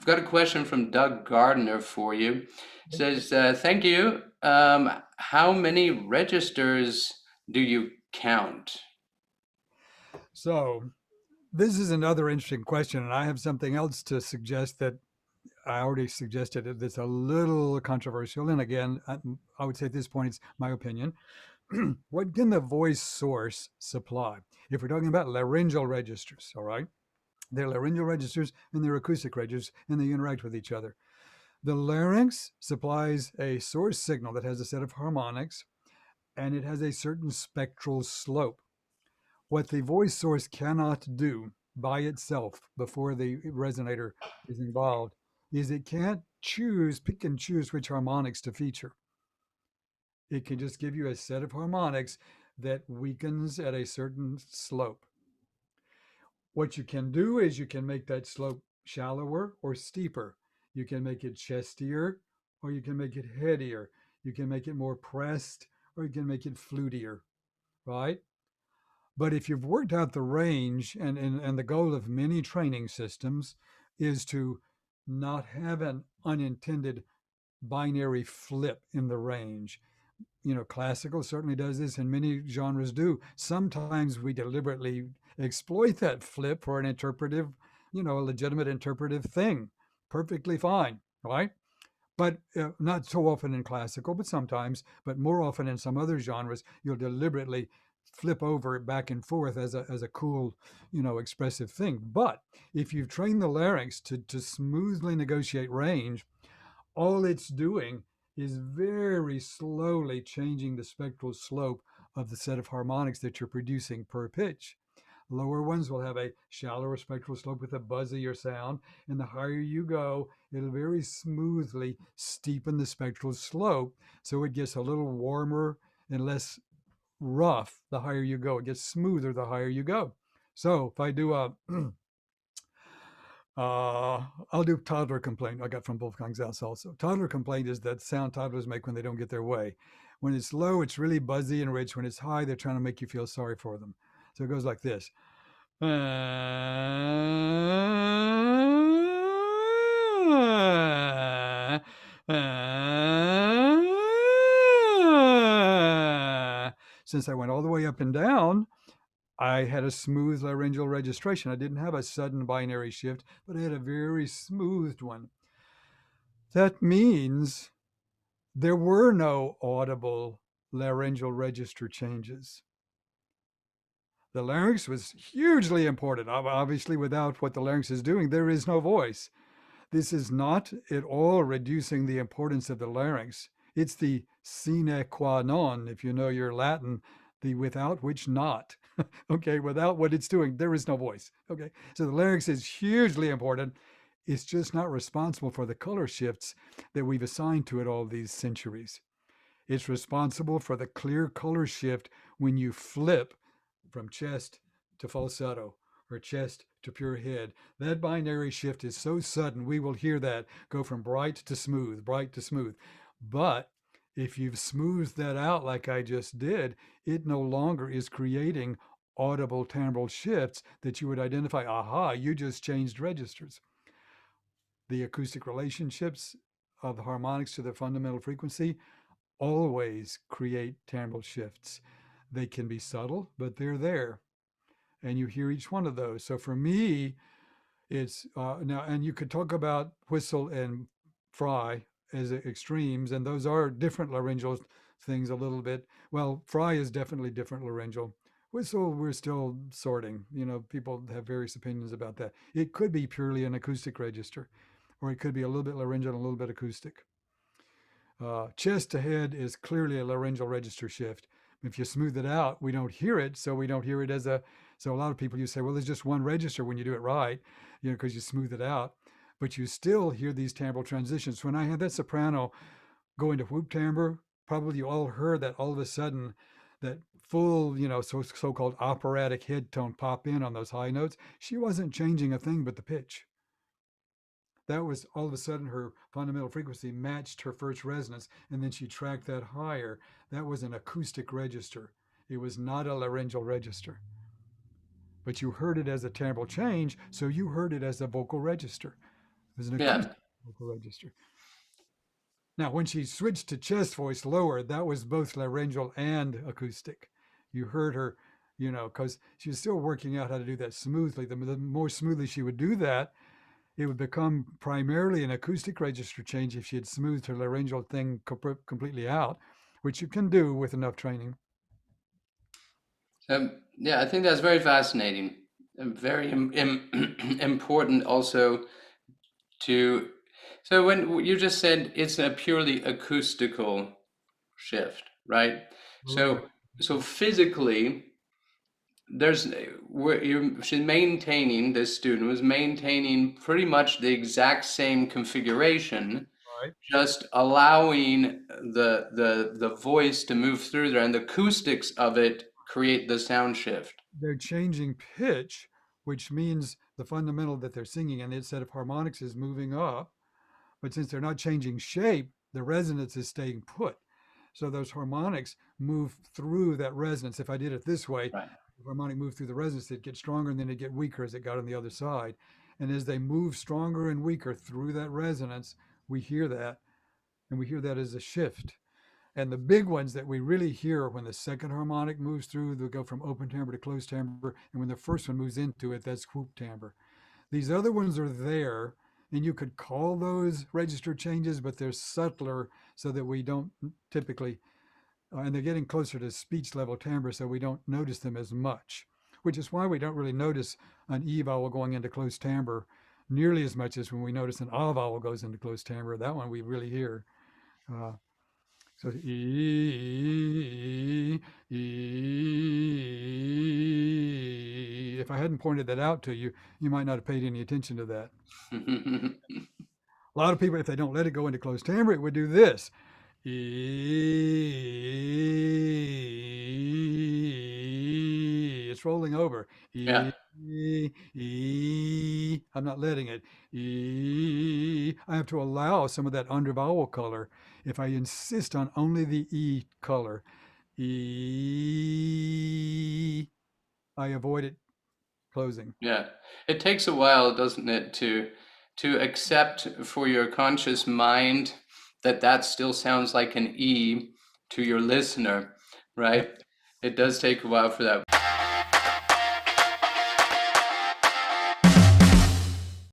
got a question from Doug Gardner for you. Says, thank you. How many registers do you count? So this is another interesting question, and I have something else to suggest that I already suggested it. That's a little controversial, and again, I would say at this point it's my opinion. What can the voice source supply? If we're talking about laryngeal registers, all right, they're laryngeal registers and they're acoustic registers, and they interact with each other. The larynx supplies a source signal that has a set of harmonics, and it has a certain spectral slope. What the voice source cannot do by itself before the resonator is involved is it can't pick and choose which harmonics to feature. It can just give you a set of harmonics that weakens at a certain slope. What you can do is you can make that slope shallower or steeper. You can make it chestier or you can make it headier. You can make it more pressed or you can make it flutier, right? But if you've worked out the range, and the goal of many training systems is to not have an unintended binary flip in the range. Classical certainly does this, and many genres do. Sometimes we deliberately exploit that flip for an interpretive, a legitimate interpretive thing. Perfectly fine, right? But not so often in classical, but sometimes, but more often in some other genres, you'll deliberately flip over back and forth as a cool, expressive thing. But if you've trained the larynx to smoothly negotiate range, all it's doing is very slowly changing the spectral slope of the set of harmonics that you're producing per pitch. Lower ones will have a shallower spectral slope with a buzzier sound, and the higher you go, it'll very smoothly steepen the spectral slope so it gets a little warmer and less rough the higher you go. It gets smoother the higher you go. So if I do a I'll do toddler complaint. I got from Wolfgang Zaus also. Toddler complaint is that sound toddlers make when they don't get their way. When it's low, it's really buzzy and rich. When it's high, they're trying to make you feel sorry for them. So it goes like this. Since I went all the way up and down, I had a smooth laryngeal registration. I didn't have a sudden binary shift, but I had a very smoothed one. That means there were no audible laryngeal register changes. The larynx was hugely important. Obviously, without what the larynx is doing, there is no voice. This is not at all reducing the importance of the larynx. It's the sine qua non, if you know your Latin, the without which not. Okay, without what it's doing, there is no voice. Okay, so the larynx is hugely important. It's just not responsible for the color shifts that we've assigned to it all these centuries. It's responsible for the clear color shift when you flip from chest to falsetto or chest to pure head. That binary shift is so sudden, we will hear that go from bright to smooth, bright to smooth. But if you've smoothed that out like I just did, it no longer is creating audible timbral shifts that you would identify, aha, you just changed registers. The acoustic relationships of the harmonics to the fundamental frequency always create timbral shifts. They can be subtle, but they're there. And you hear each one of those. So for me, it's now, and you could talk about whistle and fry as extremes, and those are different laryngeal things a little bit. Well, fry is definitely different laryngeal. Whistle, we're still sorting. People have various opinions about that. It could be purely an acoustic register, or it could be a little bit laryngeal and a little bit acoustic. Chest to head is clearly a laryngeal register shift. If you smooth it out, we don't hear it, so we don't hear it as a. So a lot of people, you say, well, there's just one register when you do it right, because you smooth it out, but you still hear these timbral transitions. When I had that soprano go into whoop timbre, probably you all heard that all of a sudden, that full, so-called operatic head tone pop in on those high notes. She wasn't changing a thing but the pitch. That was all of a sudden her fundamental frequency matched her first resonance, and then she tracked that higher. That was an acoustic register. It was not a laryngeal register. But you heard it as a timbral change, so you heard it as a vocal register. It was an Yeah. acoustic vocal register. Now, when she switched to chest voice lower, that was both laryngeal and acoustic. You heard her, because she was still working out how to do that smoothly. The more smoothly she would do that, it would become primarily an acoustic register change if she had smoothed her laryngeal thing completely out, which you can do with enough training. Yeah, I think that's very fascinating and very important also to. So when you just said it's a purely acoustical shift, right? Right. So physically, there's she's maintaining, this student was maintaining pretty much the exact same configuration, Right. just allowing the voice to move through there, and the acoustics of it create the sound shift. They're changing pitch, which means the fundamental that they're singing and the set of harmonics is moving up. But since they're not changing shape, the resonance is staying put. So those harmonics move through that resonance. If I did it this way, Right. the harmonic moved through the resonance, it'd get stronger and then it'd get weaker as it got on the other side. And as they move stronger and weaker through that resonance, we hear that, and we hear that as a shift. And the big ones that we really hear are when the second harmonic moves through, they'll go from open timbre to closed timbre. And when the first one moves into it, that's whoop timbre. These other ones are there, and you could call those register changes, but they're subtler so that we don't typically, and they're getting closer to speech level timbre, so we don't notice them as much, which is why we don't really notice an E vowel going into closed timbre nearly as much as when we notice an A vowel goes into closed timbre. That one we really hear. Uh, so E, E. If I hadn't pointed that out to you, you might not have paid any attention to that. A lot of people, if they don't let it go into closed timbre, it would do this. E. It's rolling over. Yeah. E. E. I'm not letting it. E. I have to allow some of that under vowel color if I insist on only the E color. E. I avoid it closing. Yeah. It takes a while, doesn't it, to accept for your conscious mind that that still sounds like an E to your listener, Yep. right? It does take a while for that.